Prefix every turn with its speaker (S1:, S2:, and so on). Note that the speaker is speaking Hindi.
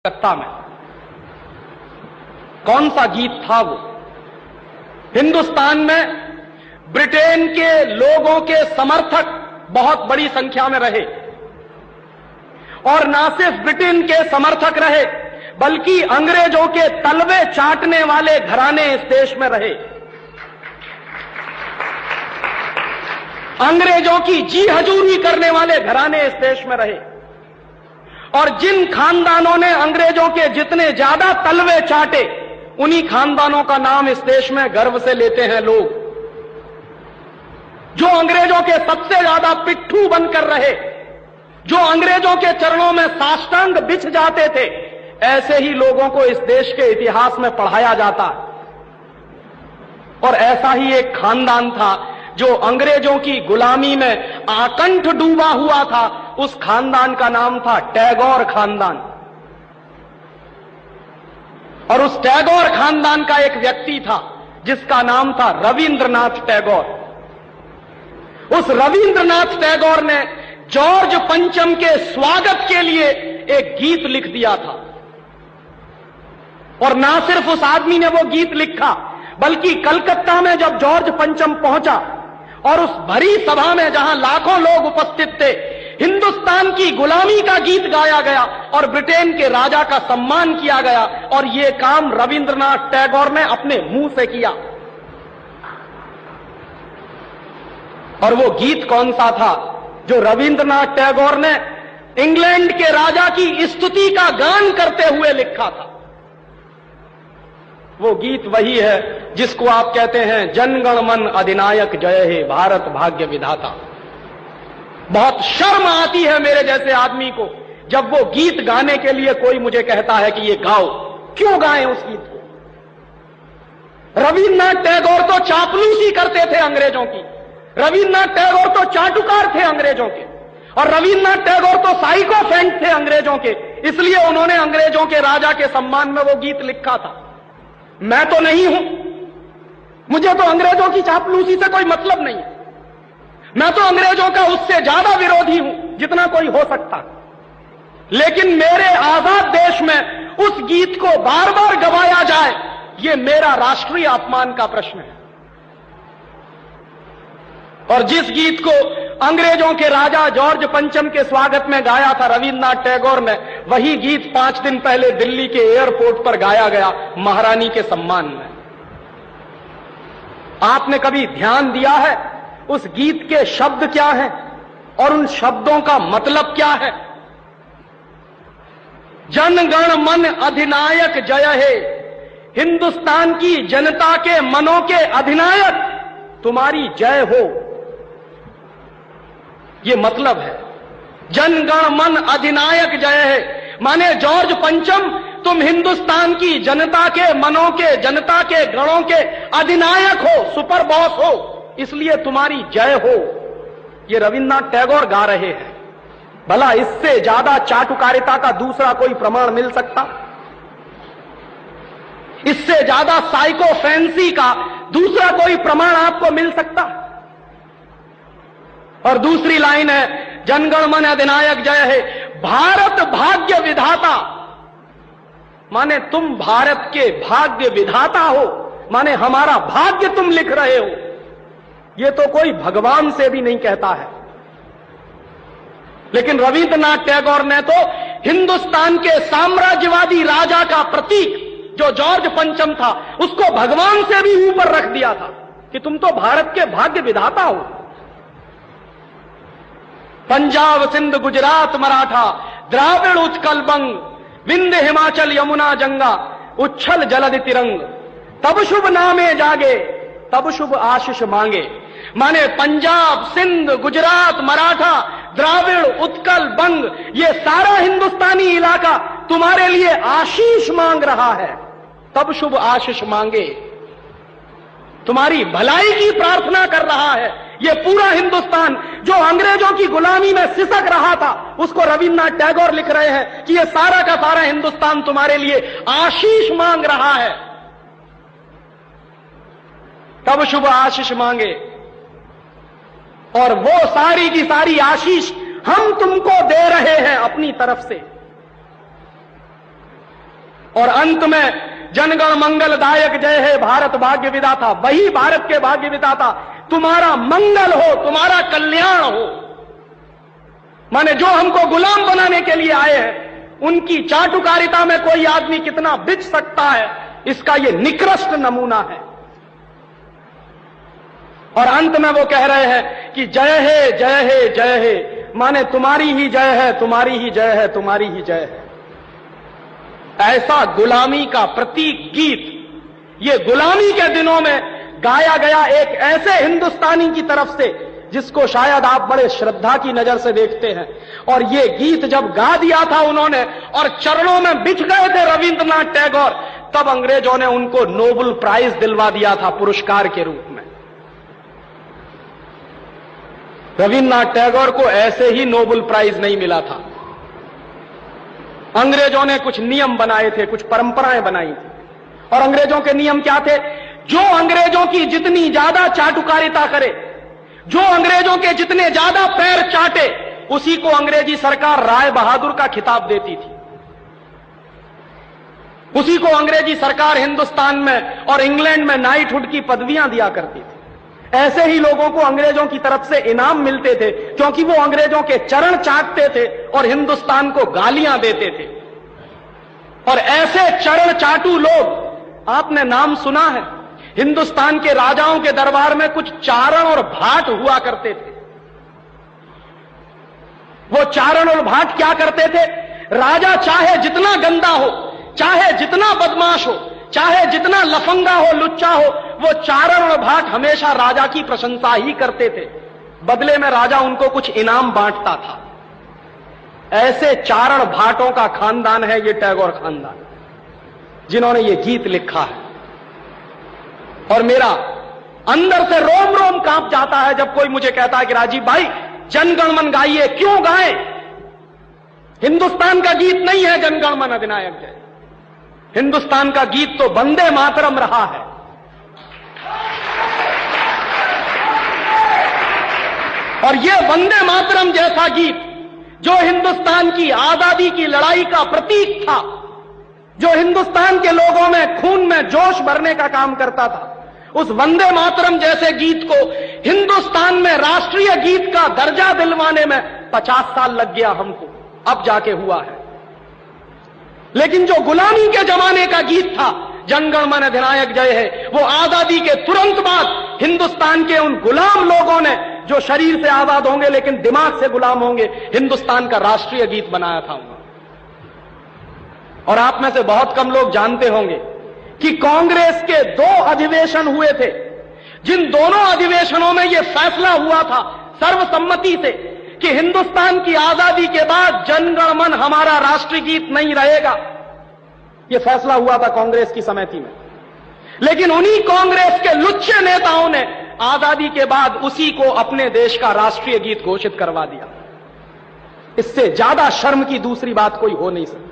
S1: कलकत्ता में कौन सा गीत था वो? हिंदुस्तान में ब्रिटेन के लोगों के समर्थक बहुत बड़ी संख्या में रहे और ना सिर्फ ब्रिटेन के समर्थक रहे बल्कि अंग्रेजों के तलवे चाटने वाले घराने इस देश में रहे। अंग्रेजों की जी हजूरी करने वाले घराने इस देश में रहे और जिन खानदानों ने अंग्रेजों के जितने ज्यादा तलवे चाटे उन्हीं खानदानों का नाम इस देश में गर्व से लेते हैं लोग। जो अंग्रेजों के सबसे ज्यादा पिट्ठू बनकर रहे, जो अंग्रेजों के चरणों में साष्टांग बिछ जाते थे, ऐसे ही लोगों को इस देश के इतिहास में पढ़ाया जाता है। और ऐसा ही एक खानदान था जो अंग्रेजों की गुलामी में आकंठ डूबा हुआ था। उस खानदान का नाम था टैगोर खानदान। और उस टैगोर खानदान का एक व्यक्ति था जिसका नाम था रविंद्रनाथ टैगोर। उस रविंद्रनाथ टैगोर ने जॉर्ज पंचम के स्वागत के लिए एक गीत लिख दिया था। और ना सिर्फ उस आदमी ने वो गीत लिखा बल्कि कलकत्ता में जब जॉर्ज पंचम पहुंचा और उस भरी सभा में जहां लाखों लोग उपस्थित थे, हिंदुस्तान की गुलामी का गीत गाया गया और ब्रिटेन के राजा का सम्मान किया गया। और यह काम रविंद्रनाथ टैगोर ने अपने मुंह से किया। और वो गीत कौन सा था जो रविंद्रनाथ टैगोर ने इंग्लैंड के राजा की स्तुति का गान करते हुए लिखा था? वो गीत वही है जिसको आप कहते हैं जनगण मन अधिनायक जय हे भारत भाग्य विधाता। बहुत शर्म आती है मेरे जैसे आदमी को जब वो गीत गाने के लिए कोई मुझे कहता है कि ये गाओ। क्यों गाएं उस गीत को? रविन्द्रनाथ टैगोर तो चापलूसी करते थे अंग्रेजों की, रविन्द्रनाथ टैगोर तो चाटुकार थे अंग्रेजों के, और रविन्द्रनाथ टैगोर तो साइकोफेंट थे अंग्रेजों के। इसलिए उन्होंने अंग्रेजों के राजा के सम्मान में वो गीत लिखा था। मैं तो नहीं हूं, मुझे तो अंग्रेजों की चापलूसी से कोई मतलब नहीं है। मैं तो अंग्रेजों का उससे ज्यादा विरोधी हूं जितना कोई हो सकता। लेकिन मेरे आजाद देश में उस गीत को बार बार गवाया जाए, यह मेरा राष्ट्रीय अपमान का प्रश्न है। और जिस गीत को अंग्रेजों के राजा जॉर्ज पंचम के स्वागत में गाया था रविन्द्रनाथ टैगोर ने, वही गीत 5 दिन पहले दिल्ली के एयरपोर्ट पर गाया गया महारानी के सम्मान में। आपने कभी ध्यान दिया है उस गीत के शब्द क्या हैं और उन शब्दों का मतलब क्या है? जनगण मन अधिनायक जय हे, हिंदुस्तान की जनता के मनों के अधिनायक तुम्हारी जय हो, ये मतलब है। जनगण मन अधिनायक जय है माने जॉर्ज पंचम तुम हिंदुस्तान की जनता के मनों के, जनता के गणों के अधिनायक हो, सुपर बॉस हो, इसलिए तुम्हारी जय हो। ये रविन्द्रनाथ टैगोर गा रहे हैं। भला इससे ज्यादा चाटुकारिता का दूसरा कोई प्रमाण मिल सकता? इससे ज्यादा साइकोफेंसी का दूसरा कोई प्रमाण आपको मिल सकता? और दूसरी लाइन है जनगण मन अधिनायक जय है भारत भाग्य विधाता, माने तुम भारत के भाग्य विधाता हो, माने हमारा भाग्य तुम लिख रहे हो। यह तो कोई भगवान से भी नहीं कहता है। लेकिन रविन्द्रनाथ टैगोर ने तो हिंदुस्तान के साम्राज्यवादी राजा का प्रतीक जो जॉर्ज पंचम था उसको भगवान से भी ऊपर रख दिया था कि तुम तो भारत के भाग्य विधाता हो। पंजाब सिंध गुजरात मराठा द्राविड़ उत्कल बंग विंध्य हिमाचल यमुना गंगा उच्छल जलधि तिरंग, तब शुभ नामे जागे तब शुभ आशीष मांगे। माने पंजाब सिंध गुजरात मराठा द्राविड़ उत्कल बंग ये सारा हिंदुस्तानी इलाका तुम्हारे लिए आशीष मांग रहा है, तब शुभ आशीष मांगे। तुम्हारी भलाई की प्रार्थना कर रहा है। ये पूरा हिंदुस्तान जो अंग्रेजों की गुलामी में सिसक रहा था उसको रविन्द्रनाथ टैगोर लिख रहे हैं कि ये सारा का सारा हिंदुस्तान तुम्हारे लिए आशीष मांग रहा है, तब शुभ आशीष मांगे। और वो सारी की सारी आशीष हम तुमको दे रहे हैं अपनी तरफ से। और अंत में जनगण मंगलदायक जय हे भारत भाग्य विधाता, वही भारत के भाग्य विधाता तुम्हारा मंगल हो, तुम्हारा कल्याण हो। माने जो हमको गुलाम बनाने के लिए आए हैं, उनकी चाटुकारिता में कोई आदमी कितना बिच सकता है, इसका यह निकृष्ट नमूना है। और अंत में वो कह रहे हैं कि जय हे जय हे जय हे, माने तुम्हारी ही जय है, तुम्हारी ही जय है, तुम्हारी ही जय है। ऐसा गुलामी का प्रतीक गीत ये गुलामी के दिनों में गाया गया एक ऐसे हिंदुस्तानी की तरफ से जिसको शायद आप बड़े श्रद्धा की नजर से देखते हैं। और ये गीत जब गा दिया था उन्होंने और चरणों में बिछ गए थे रविंद्रनाथ टैगोर, तब अंग्रेजों ने उनको नोबेल प्राइज दिलवा दिया था पुरस्कार के रूप में। रविंद्रनाथ टैगोर को ऐसे ही नोबेल प्राइज नहीं मिला था। अंग्रेजों ने कुछ नियम बनाए थे, कुछ परंपराएं बनाई थी। और अंग्रेजों के नियम क्या थे? जो अंग्रेजों की जितनी ज्यादा चाटुकारिता करे, जो अंग्रेजों के जितने ज्यादा पैर चाटे, उसी को अंग्रेजी सरकार राय बहादुर का खिताब देती थी। उसी को अंग्रेजी सरकार हिंदुस्तान में और इंग्लैंड में नाइटहुड की पदवियां दिया करती थी। ऐसे ही लोगों को अंग्रेजों की तरफ से इनाम मिलते थे, क्योंकि वो अंग्रेजों के चरण चाटते थे और हिंदुस्तान को गालियां देते थे। और ऐसे चरण चाटू लोग आपने नाम सुना है, हिंदुस्तान के राजाओं के दरबार में कुछ चारण और भाट हुआ करते थे। वो चारण और भाट क्या करते थे? राजा चाहे जितना गंदा हो, चाहे जितना बदमाश हो, चाहे जितना लफंगा हो, लुच्चा हो, वो चारण और भाट हमेशा राजा की प्रशंसा ही करते थे। बदले में राजा उनको कुछ इनाम बांटता था। ऐसे चारण भाटों का खानदान है ये टैगोर खानदान, जिन्होंने ये गीत लिखा है। और मेरा अंदर से रोम रोम कांप जाता है जब कोई मुझे कहता है कि राजीव भाई जनगण मन गाइए। क्यों गाएं? हिंदुस्तान का गीत नहीं है जनगण मन अधिनायक जय। हिंदुस्तान का गीत तो वंदे मातरम रहा है। और यह वंदे मातरम जैसा गीत जो हिंदुस्तान की आजादी की लड़ाई का प्रतीक था, जो हिंदुस्तान के लोगों में खून में जोश भरने का काम करता था, उस वंदे मातरम जैसे गीत को हिंदुस्तान में राष्ट्रीय गीत का दर्जा दिलवाने में 50 साल लग गया हमको, अब जाके हुआ है। लेकिन जो गुलामी के जमाने का गीत था जनगण मन अधिनायक जय है, वो आजादी के तुरंत बाद हिंदुस्तान के उन गुलाम लोगों ने, जो शरीर से आजाद होंगे लेकिन दिमाग से गुलाम होंगे, हिंदुस्तान का राष्ट्रीय गीत बनाया था उन्होंने। और आप में से बहुत कम लोग जानते होंगे कि कांग्रेस के 2 अधिवेशन हुए थे, जिन दोनों अधिवेशनों में यह फैसला हुआ था सर्वसम्मति से कि हिंदुस्तान की आजादी के बाद जनगण मन हमारा राष्ट्रीय गीत नहीं रहेगा। यह फैसला हुआ था कांग्रेस की समिति में। लेकिन उन्हीं कांग्रेस के लुच्चे नेताओं ने आजादी के बाद उसी को अपने देश का राष्ट्रीय गीत घोषित करवा दिया। इससे ज्यादा शर्म की दूसरी बात कोई हो नहीं सकती।